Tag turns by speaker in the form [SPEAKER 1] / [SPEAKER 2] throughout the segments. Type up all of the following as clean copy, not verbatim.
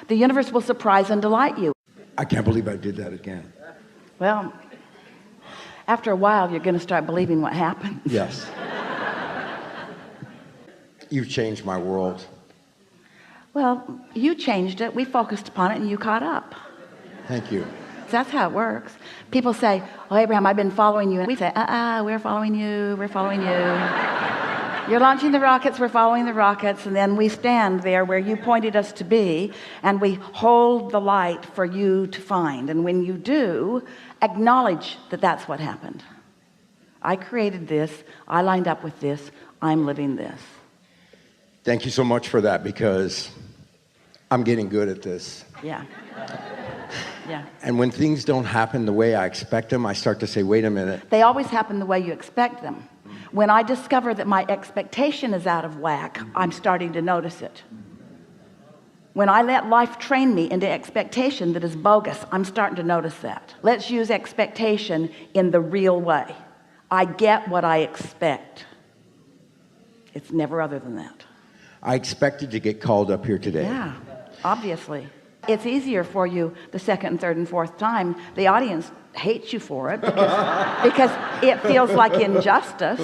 [SPEAKER 1] The universe will surprise and delight you.
[SPEAKER 2] I can't believe I did that again.
[SPEAKER 1] Well, after a while, you're going to start believing what happened.
[SPEAKER 2] Yes. You've changed my world.
[SPEAKER 1] Well, you changed it. We focused upon it and you caught up.
[SPEAKER 2] Thank you.
[SPEAKER 1] That's how it works. People say, oh, Abraham, I've been following you. And we say, we're following you. We're following you. You're launching the rockets. We're following the rockets. And then we stand there where you pointed us to be, and we hold the light for you to find. And when you do, acknowledge that that's what happened. I created this. I lined up with this. I'm living this.
[SPEAKER 2] Thank you so much for that, because I'm getting good at this.
[SPEAKER 1] Yeah. Yeah.
[SPEAKER 2] And when things don't happen the way I expect them, I start to say, wait a minute.
[SPEAKER 1] They always happen the way you expect them. When I discover that my expectation is out of whack, I'm starting to notice it. When I let life train me into expectation that is bogus, I'm starting to notice that. Let's use expectation in the real way. I get what I expect. It's never other than that.
[SPEAKER 2] I expected to get called up here today.
[SPEAKER 1] Yeah, obviously. It's easier for you the second and third and fourth time. The audience hates you for it because it feels like injustice.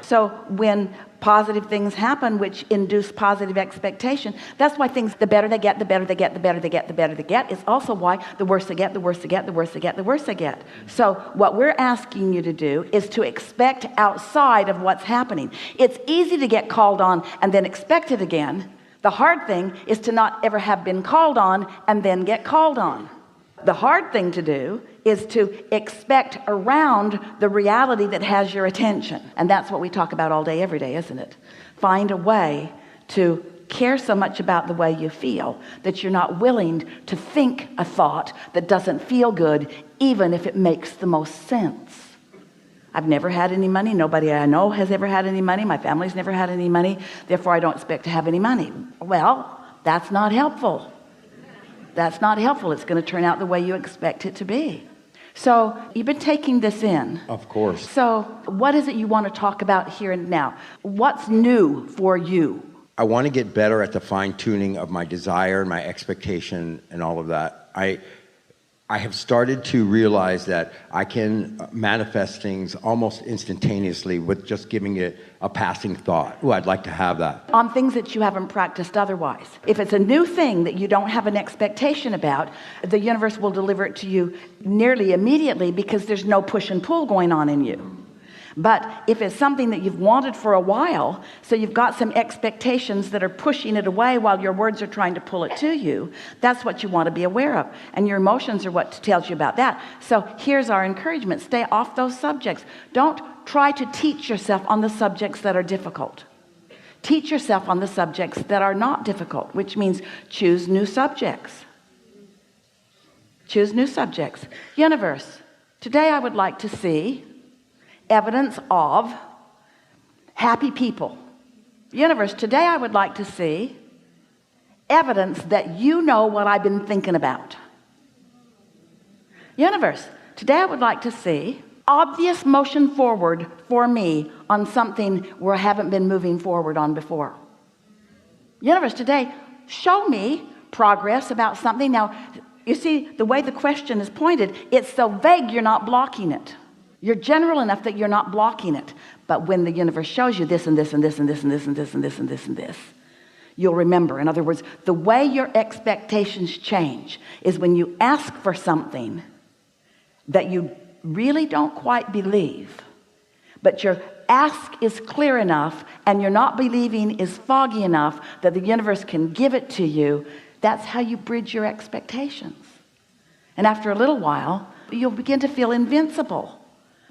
[SPEAKER 1] So when positive things happen which induce positive expectation, that's why things, the better they get, the better they get, the better they get, the better they get. It's also why the worse they get, the worse they get, the worse they get, the worse they get. So what we're asking you to do is to expect outside of what's happening. It's easy to get called on and then expect it again. The hard thing is to not ever have been called on and then get called on. The hard thing to do is to expect around the reality that has your attention. And that's what we talk about all day, every day, isn't it? Find a way to care so much about the way you feel that you're not willing to think a thought that doesn't feel good, even if it makes the most sense. I've never had any money. Nobody I know has ever had any money. My family's never had any money. Therefore, I don't expect to have any money. Well, that's not helpful. That's not helpful. It's going to turn out the way you expect it to be. So you've been taking this in.
[SPEAKER 2] Of course.
[SPEAKER 1] So what is it you want to talk about here and now? What's new for you?
[SPEAKER 2] I want to get better at the fine-tuning of my desire and my expectation and all of that. I have started to realize that I can manifest things almost instantaneously with just giving it a passing thought. Oh, I'd like to have that.
[SPEAKER 1] On things that you haven't practiced otherwise. If it's a new thing that you don't have an expectation about, the universe will deliver it to you nearly immediately because there's no push and pull going on in you. But if it's something that you've wanted for a while, so you've got some expectations that are pushing it away while your words are trying to pull it to you, that's what you want to be aware of. And your emotions are what tells you about that. So here's our encouragement. Stay off those subjects. Don't try to teach yourself on the subjects that are difficult. Teach yourself on the subjects that are not difficult, which means choose new subjects. Choose new subjects. Universe, today I would like to see evidence of happy people. Universe, today I would like to see evidence that you know what I've been thinking about. Universe, today I would like to see obvious motion forward for me on something where I haven't been moving forward on before. Universe, today show me progress about something. Now, you see, the way the question is pointed, it's so vague you're not blocking it. You're general enough that you're not blocking it. But when the universe shows you this and this and this and this and this and this and this and this and this, you'll remember. In other words, the way your expectations change is when you ask for something that you really don't quite believe, but your ask is clear enough and you're not believing is foggy enough that the universe can give it to you. That's how you bridge your expectations. And after a little while, you'll begin to feel invincible.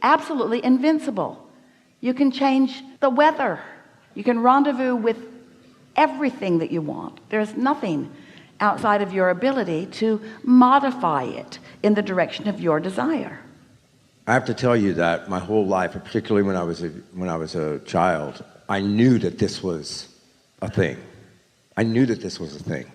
[SPEAKER 1] Absolutely invincible. You can change the weather. You can rendezvous with everything that you want. There's nothing outside of your ability to modify it in the direction of your desire.
[SPEAKER 2] I have to tell you that my whole life, particularly when I was a child, I knew that this was a thing. I knew that this was a thing.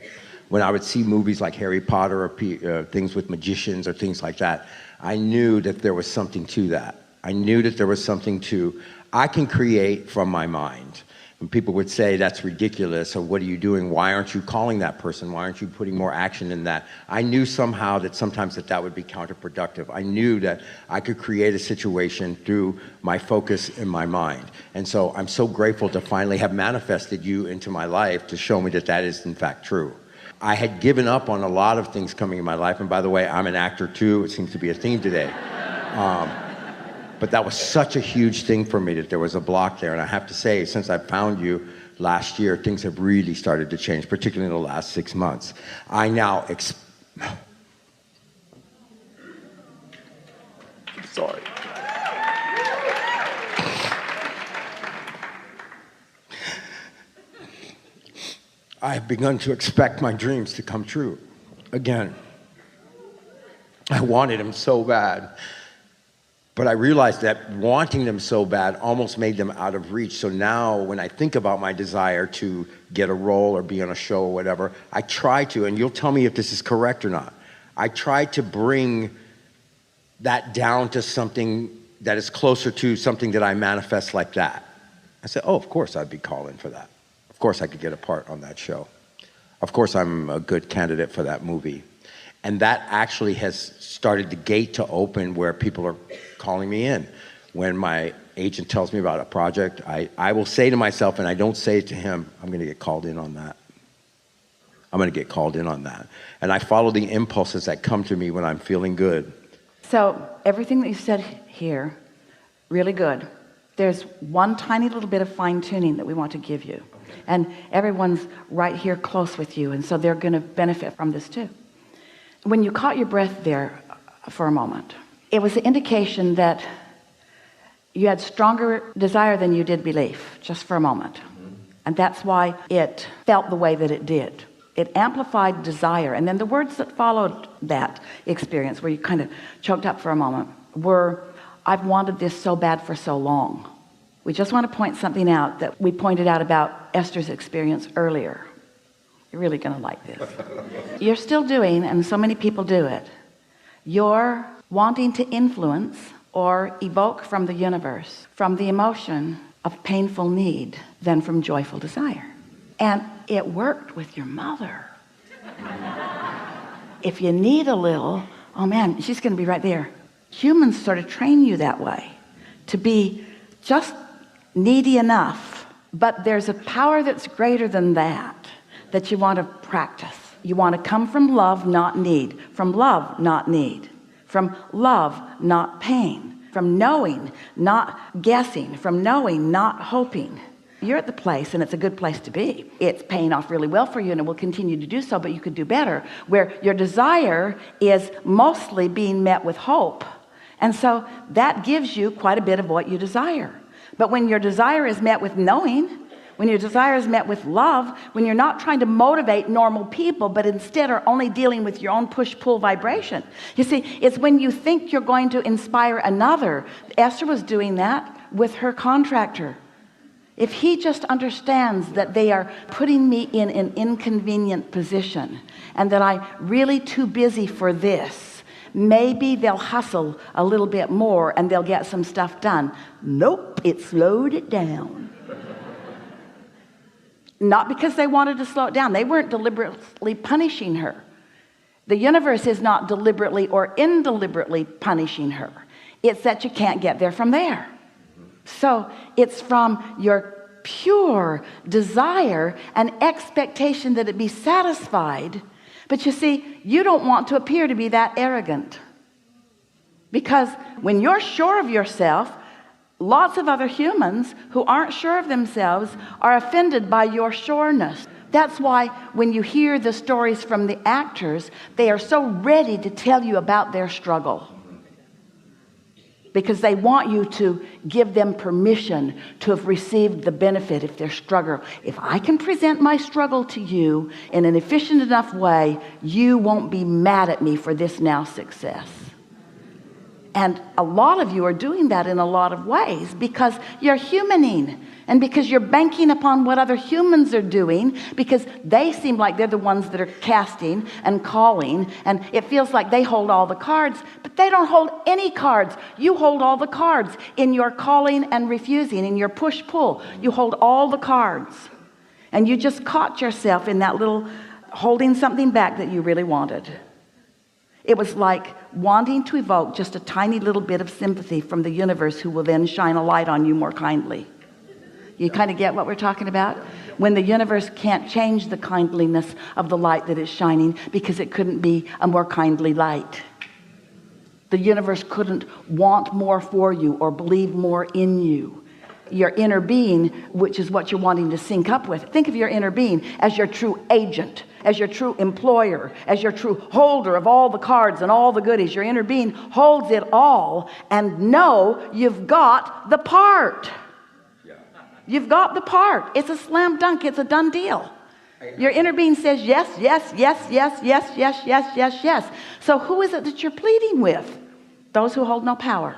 [SPEAKER 2] When I would see movies like Harry Potter or things with magicians or things like that, I knew that there was something to that. I knew that there was something to, I can create from my mind. And people would say, that's ridiculous, or what are you doing? Why aren't you calling that person? Why aren't you putting more action in that? I knew somehow that sometimes that would be counterproductive. I knew that I could create a situation through my focus in my mind. And so I'm so grateful to finally have manifested you into my life to show me that that is in fact true. I had given up on a lot of things coming in my life, and by the way, I'm an actor too. It seems to be a theme today. But that was such a huge thing for me that there was a block there. And I have to say, since I found you last year, things have really started to change, particularly in the last 6 months. I now I'm sorry. I have begun to expect my dreams to come true again. I wanted them so bad. But I realized that wanting them so bad almost made them out of reach. So now when I think about my desire to get a role or be on a show or whatever, I try to, and you'll tell me if this is correct or not, I try to bring that down to something that is closer to something that I manifest like that. I said, oh, of course I'd be calling for that. Of course I could get a part on that show. Of course I'm a good candidate for that movie. And that actually has started the gate to open where people are calling me in. When my agent tells me about a project, I will say to myself, and I don't say it to him, I'm going to get called in on that. I'm going to get called in on that. And I follow the impulses that come to me when I'm feeling good.
[SPEAKER 1] So everything that you said here, really good. There's one tiny little bit of fine-tuning that we want to give you. And everyone's right here close with you, and so they're going to benefit from this too. When you caught your breath there for a moment, it was an indication that you had stronger desire than you did belief, just for a moment. And that's why it felt the way that it did. It amplified desire. And then the words that followed that experience, where you kind of choked up for a moment, were, I've wanted this so bad for so long. We just want to point something out that we pointed out about Esther's experience earlier. You're really going to like this. You're still doing, and so many people do it, you're wanting to influence or evoke from the universe, from the emotion of painful need than from joyful desire. And it worked with your mother. If you need a little, oh man, she's going to be right there. Humans sort of train you that way, to be just needy enough. But there's a power that's greater than that you want to practice. You want to come from love, not need. From love, not need. From love, not pain. From knowing, not guessing. From knowing, not hoping. You're at the place, and it's a good place to be. It's paying off really well for you, and it will continue to do so, but you could do better, where your desire is mostly being met with hope. And so that gives you quite a bit of what you desire. But when your desire is met with knowing, when your desire is met with love, when you're not trying to motivate normal people, but instead are only dealing with your own push-pull vibration. You see, it's when you think you're going to inspire another. Esther was doing that with her contractor. If he just understands that they are putting me in an inconvenient position and that I'm really too busy for this, maybe they'll hustle a little bit more and they'll get some stuff done. Nope, it slowed it down. Not because they wanted to slow it down. They weren't deliberately punishing her. The universe is not deliberately or indeliberately punishing her. It's that you can't get there from there. So it's from your pure desire and expectation that it be satisfied. But you see, you don't want to appear to be that arrogant. Because when you're sure of yourself, lots of other humans who aren't sure of themselves are offended by your sureness. That's why when you hear the stories from the actors, they are so ready to tell you about their struggle. Because they want you to give them permission to have received the benefit if they're struggling. If I can present my struggle to you in an efficient enough way, you won't be mad at me for this now success. And a lot of you are doing that in a lot of ways because you're humaning and because you're banking upon what other humans are doing, because they seem like they're the ones that are casting and calling, and it feels like they hold all the cards, but they don't hold any cards. You hold all the cards in your calling and refusing, in your push-pull. You hold all the cards, and you just caught yourself in that little holding something back that you really wanted. It was like wanting to evoke just a tiny little bit of sympathy from the universe, who will then shine a light on you more kindly. You kind of get what we're talking about? When the universe can't change the kindliness of the light that is shining because it couldn't be a more kindly light. The universe couldn't want more for you or believe more in you. Your inner being, which is what you're wanting to sync up with. Think of your inner being as your true agent, as your true employer, as your true holder of all the cards and all the goodies. Your inner being holds it all, and know you've got the part. You've got the part. It's a slam dunk. It's a done deal. Your inner being says yes, yes, yes, yes, yes, yes, yes, yes, yes. So who is it that you're pleading with? Those who hold no power.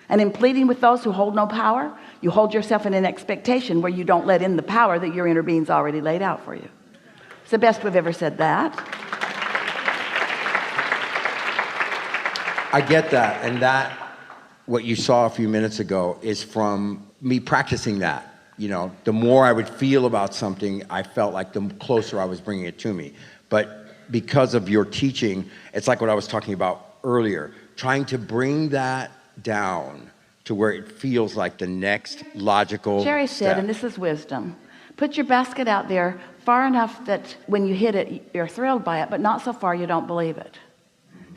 [SPEAKER 1] And in pleading with those who hold no power, you hold yourself in an expectation where you don't let in the power that your inner being's already laid out for you. It's the best we've ever said that.
[SPEAKER 2] I get that, and that, what you saw a few minutes ago, is from me practicing that. You know, the more I would feel about something, I felt like the closer I was bringing it to me. But because of your teaching, it's like what I was talking about earlier, trying to bring that down to where it feels like the next logical
[SPEAKER 1] Jerry said,
[SPEAKER 2] step.
[SPEAKER 1] and this is wisdom, put your basket out there far enough that when you hit it, you're thrilled by it, but not so far you don't believe it.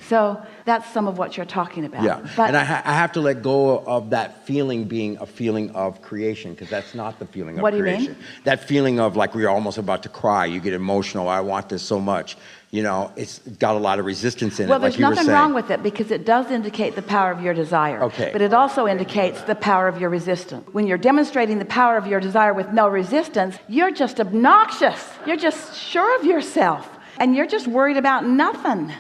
[SPEAKER 1] So that's some of what you're talking about.
[SPEAKER 2] Yeah,
[SPEAKER 1] but
[SPEAKER 2] and I have to let go of that feeling being a feeling of creation, because that's not the feeling of
[SPEAKER 1] What do you
[SPEAKER 2] creation.
[SPEAKER 1] mean?
[SPEAKER 2] That feeling of like we're almost about to cry, you get emotional, I want this so much. You know, it's got a lot of resistance in
[SPEAKER 1] Well,
[SPEAKER 2] it, like
[SPEAKER 1] there's
[SPEAKER 2] you were
[SPEAKER 1] nothing
[SPEAKER 2] saying.
[SPEAKER 1] wrong with it, because it does indicate the power of your desire.
[SPEAKER 2] Okay.
[SPEAKER 1] But it also indicates the power of your resistance. When you're demonstrating the power of your desire with no resistance, you're just obnoxious. You're just sure of yourself. And you're just worried about nothing.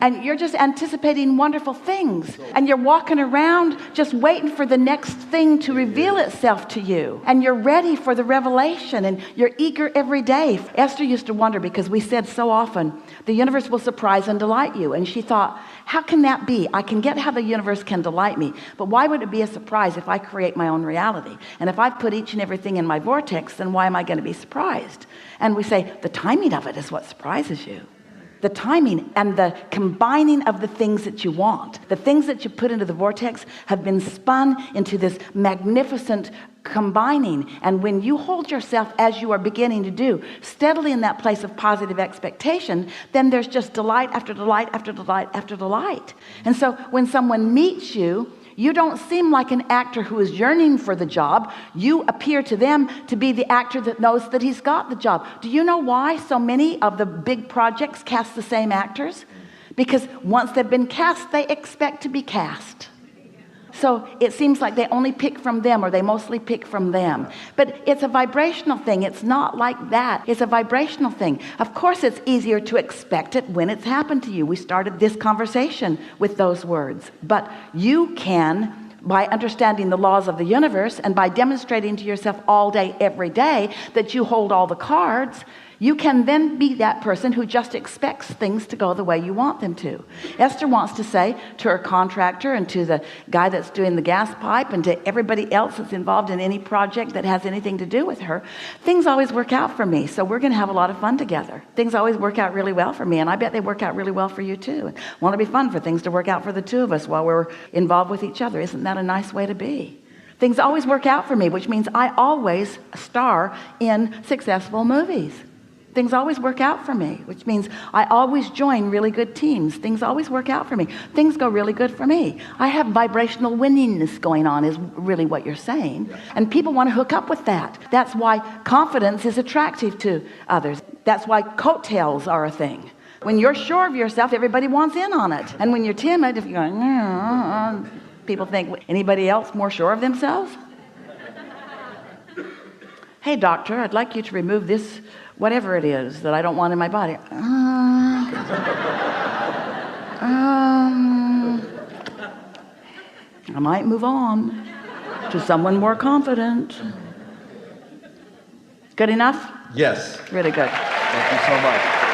[SPEAKER 1] And you're just anticipating wonderful things. And you're walking around just waiting for the next thing to reveal itself to you. And you're ready for the revelation. And you're eager every day. Esther used to wonder, because we said so often, the universe will surprise and delight you. And she thought, how can that be? I can get how the universe can delight me. But why would it be a surprise if I create my own reality? And if I put each and everything in my vortex, then why am I going to be surprised? And we say, the timing of it is what surprises you. The timing and the combining of the things that you want. The things that you put into the vortex have been spun into this magnificent combining. And when you hold yourself, as you are beginning to do, steadily in that place of positive expectation, then there's just delight after delight after delight after delight. And so when someone meets you, you don't seem like an actor who is yearning for the job. You appear to them to be the actor that knows that he's got the job. Do you know why so many of the big projects cast the same actors? Because once they've been cast, they expect to be cast. So it seems like they only pick from them, or they mostly pick from them. But it's a vibrational thing. It's not like that. It's a vibrational thing. Of course, it's easier to expect it when it's happened to you. We started this conversation with those words. But you can, by understanding the laws of the universe and by demonstrating to yourself all day, every day, that you hold all the cards, you can then be that person who just expects things to go the way you want them to. Esther wants to say to her contractor and to the guy that's doing the gas pipe and to everybody else that's involved in any project that has anything to do with her, things always work out for me, so we're going to have a lot of fun together. Things always work out really well for me, and I bet they work out really well for you too. And won't it be fun for things to work out for the two of us while we're involved with each other? Isn't that a nice way to be? Things always work out for me, which means I always star in successful movies. Things always work out for me, which means I always join really good teams. Things always work out for me. Things go really good for me. I have vibrational winningness going on, is really what you're saying. And people want to hook up with that. That's why confidence is attractive to others. That's why coattails are a thing. When you're sure of yourself, everybody wants in on it. And when you're timid, if you're going, people think, anybody else more sure of themselves? Hey, doctor, I'd like you to remove this whatever it is that I don't want in my body. I might move on to someone more confident. Good enough?
[SPEAKER 2] Yes.
[SPEAKER 1] Really good.
[SPEAKER 2] Thank you so much.